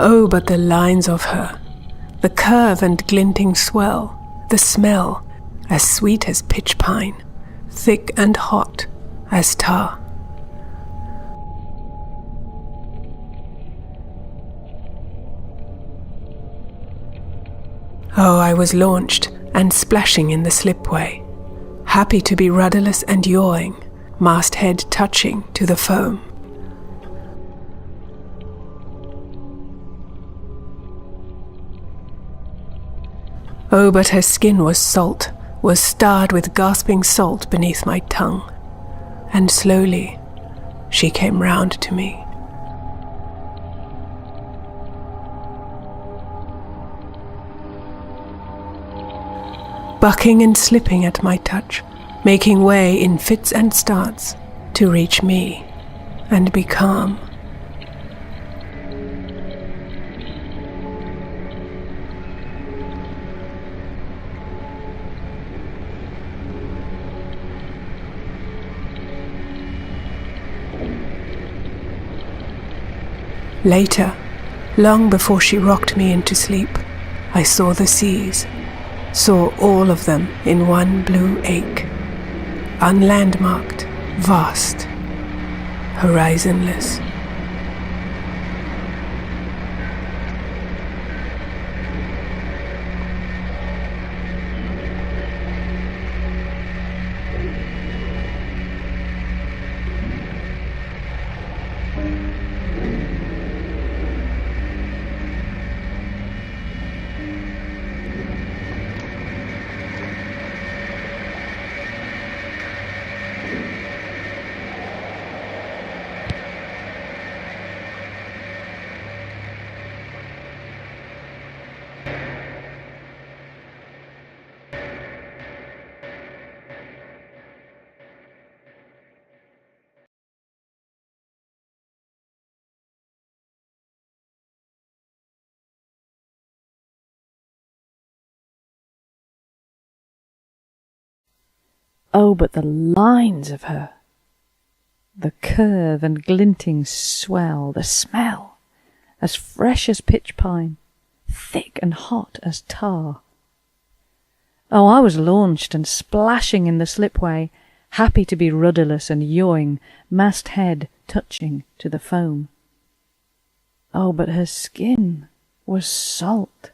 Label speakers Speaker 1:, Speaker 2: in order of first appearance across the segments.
Speaker 1: Oh, but the lines of her, the curve and glinting swell, the smell, as sweet as pitch pine, thick and hot as tar. Oh, I was launched and splashing in the slipway, happy to be rudderless and yawing, masthead touching to the foam. Oh, but her skin was salt, was starred with gasping salt beneath my tongue, and slowly she came round to me. Bucking and slipping at my touch, making way in fits and starts to reach me and be calm. Later, long before she rocked me into sleep, I saw the seas, saw all of them in one blue ache, unlandmarked, vast, horizonless.
Speaker 2: Oh, but the lines of her! The curve and glinting swell, the smell, as fresh as pitch pine, thick and hot as tar. Oh, I was launched and splashing in the slipway, happy to be rudderless and yawing, masthead touching to the foam. Oh, but her skin was salt,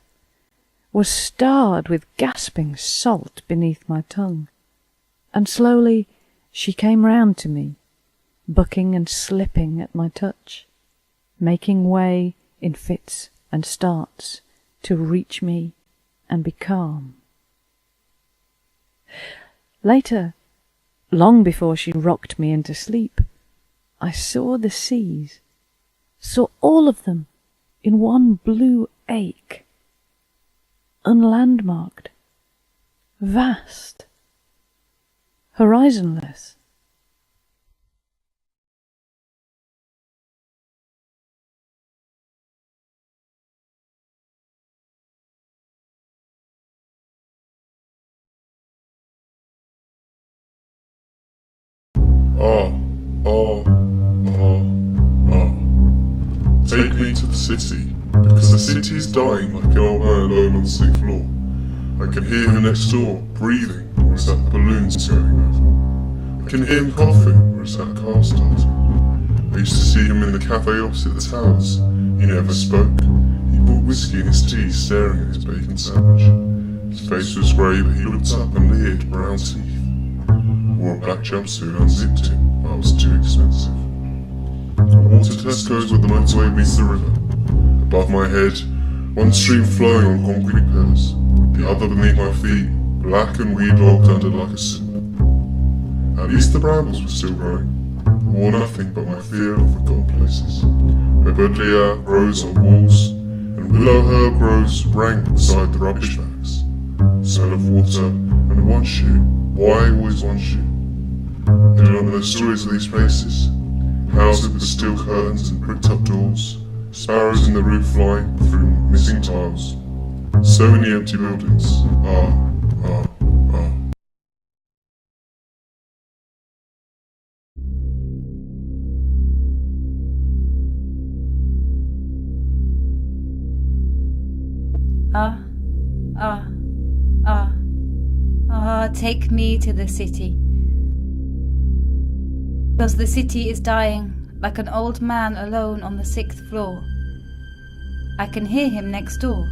Speaker 2: was starred with gasping salt beneath my tongue, and slowly she came round to me, bucking and slipping at my touch, making way in fits and starts to reach me and be calm. Later, long before she rocked me into sleep, I saw the seas, saw all of them in one blue ache, unlandmarked, vast, horizonless.
Speaker 3: Take me to the city, because the city is dying like an old man alone on the 6th floor. I can hear him next door, breathing, or is that the balloons going over? I can hear him coughing, or is that a car starting? I used to see him in the cafe opposite the towers. He never spoke. He bought whiskey in his tea, staring at his bacon sandwich. His face was grey, but he looked up and leered, brown teeth. Wore a black jumpsuit, unzipped it, but it was too expensive. I walked to Tesco's where the motorway meets the river. Above my head, one stream flowing on concrete pillars, the other beneath my feet, black and weed-logged under like a cinder. At least the brambles were still growing. I wore nothing but my fear of forgotten places, where buddleia grows on walls, and willow herb grows rank beside the rubbish bags. The smell of water and one shoe. Why always one shoe? I do not know the stories of these places. Houses with steel curtains and bricked up doors, sparrows in the roof flying through missing tiles. So many empty buildings.
Speaker 4: Take me to the city. Because the city is dying, like an old man alone on the 6th floor. I can hear him next door,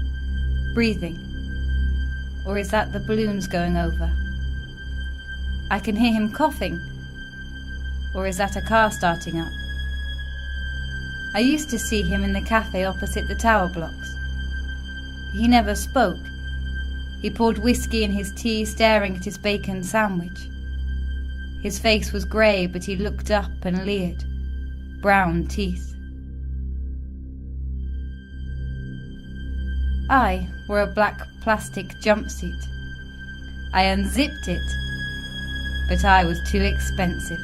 Speaker 4: breathing. Or is that the balloons going over? I can hear him coughing. Or is that a car starting up? I used to see him in the cafe opposite the tower blocks. He never spoke. He poured whiskey in his tea, staring at his bacon sandwich. His face was grey, but he looked up and leered. Brown teeth. I wore a black plastic jumpsuit. I unzipped it, but I was too expensive.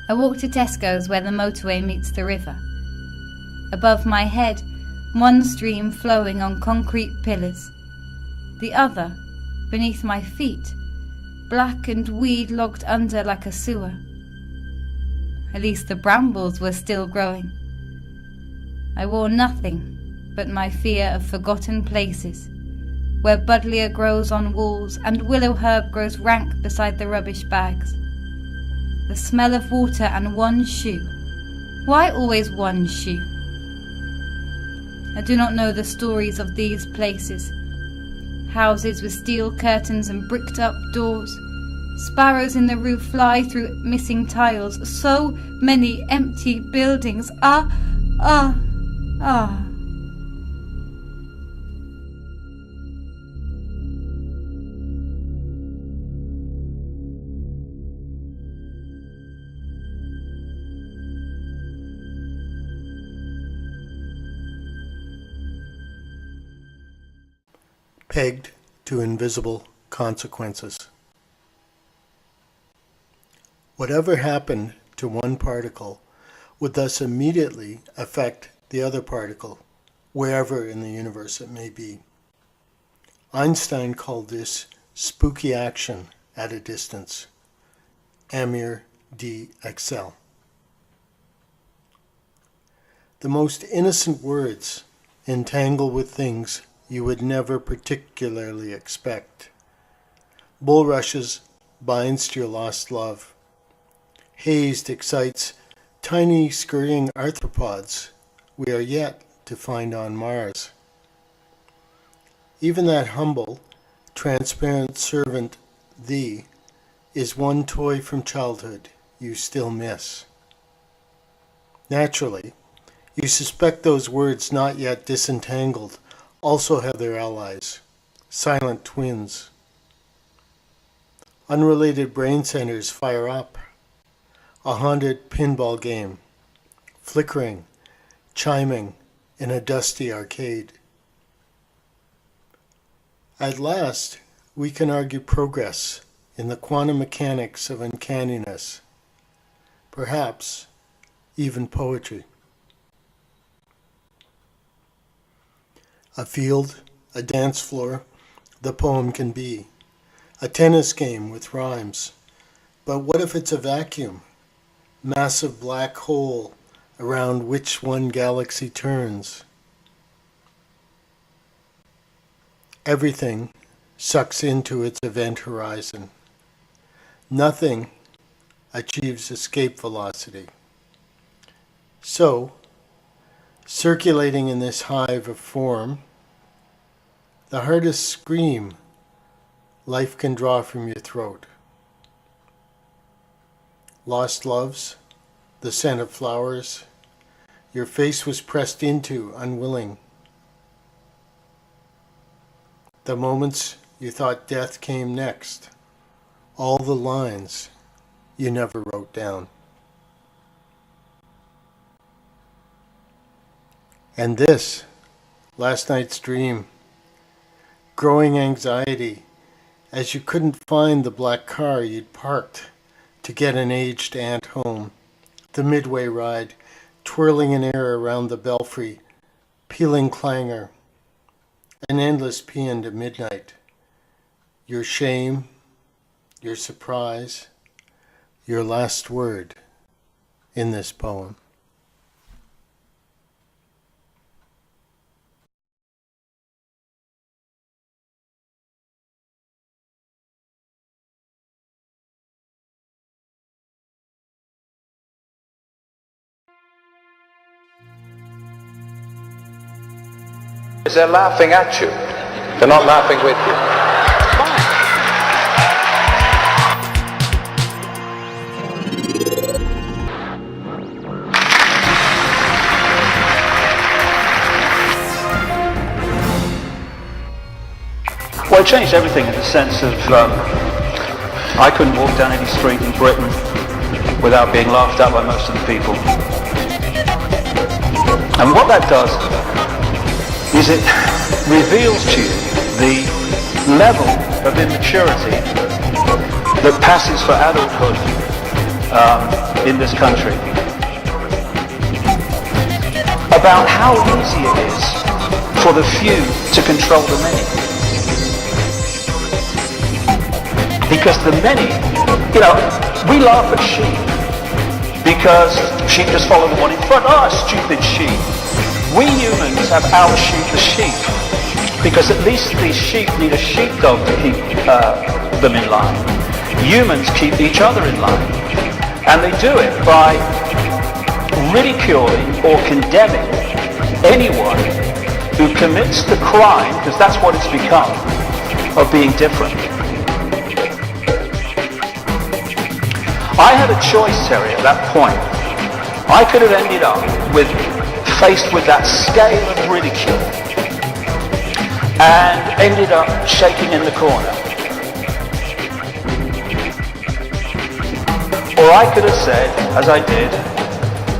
Speaker 4: I walked to Tesco's where the motorway meets the river. Above my head, one stream flowing on concrete pillars, the other beneath my feet, black and weed logged under like a sewer. At least the brambles were still growing. I wore nothing but my fear of forgotten places, where buddleia grows on walls and willow herb grows rank beside the rubbish bags. The smell of water and one shoe. Why always one shoe? I do not know the stories of these places. Houses with steel curtains and bricked up doors. Sparrows in the roof fly through missing tiles. So many empty buildings.
Speaker 5: Pegged to invisible consequences. Whatever happened to one particle would thus immediately affect the other particle, wherever in the universe it may be. Einstein called this spooky action at a distance. Amir D. Excel. The most innocent words entangle with things you would never particularly expect. Bulrushes binds to your lost love. Hazed excites tiny scurrying arthropods we are yet to find on Mars. Even that humble, transparent servant, thee, is one toy from childhood you still miss. Naturally, you suspect those words not yet disentangled also have their allies, silent twins. Unrelated brain centers fire up. A haunted pinball game, flickering, chiming in a dusty arcade. At last, we can argue progress in the quantum mechanics of uncanniness, perhaps even poetry. A field, a dance floor, the poem can be. A tennis game with rhymes. But what if it's a vacuum? Massive black hole around which one galaxy turns. Everything sucks into its event horizon. Nothing achieves escape velocity. So, circulating in this hive of form, the hardest scream life can draw from your throat. Lost loves, the scent of flowers, your face was pressed into, unwilling. The moments you thought death came next, all the lines you never wrote down. And this, last night's dream, growing anxiety as you couldn't find the black car you'd parked to get an aged aunt home, the midway ride, twirling in air around the belfry, pealing clangor, an endless paean to midnight. Your shame, your surprise, your last word in this poem.
Speaker 6: They're laughing at you. They're not laughing with you.
Speaker 7: Well, it changed everything in the sense of I couldn't walk down any street in Britain without being laughed at by most of the people. And what that does is it reveals to you the level of immaturity that passes for adulthood in this country. About how easy it is for the few to control the many. Because the many, we laugh at sheep because sheep just follow the one in front. Oh, stupid sheep. We humans have our sheep the sheep, because at least these sheep need a sheepdog to keep them in line. Humans keep each other in line, and they do it by ridiculing or condemning anyone who commits the crime, because that's what it's become, of being different. I had a choice, Terry, at that point. I could have ended up faced with that scale of ridicule and ended up shaking in the corner. Or I could have said, as I did,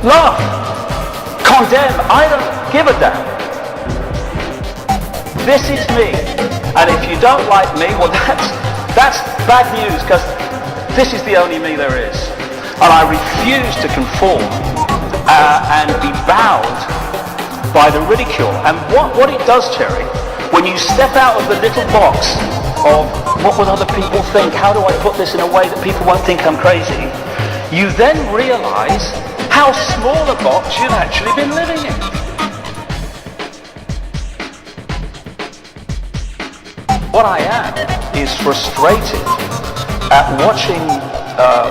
Speaker 7: laugh, condemn, I don't give a damn. This is me, and if you don't like me, well that's bad news, because this is the only me there is. And I refuse to conform and be bowed by the ridicule. And what it does, Terry, when you step out of the little box of what will other people think? How do I put this in a way that people won't think I'm crazy? You then realise how small a box you've actually been living in. What I am is frustrated at watching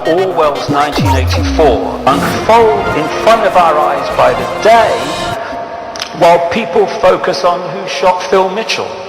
Speaker 7: Orwell's 1984 unfold in front of our eyes by the day, while people focus on who shot Phil Mitchell.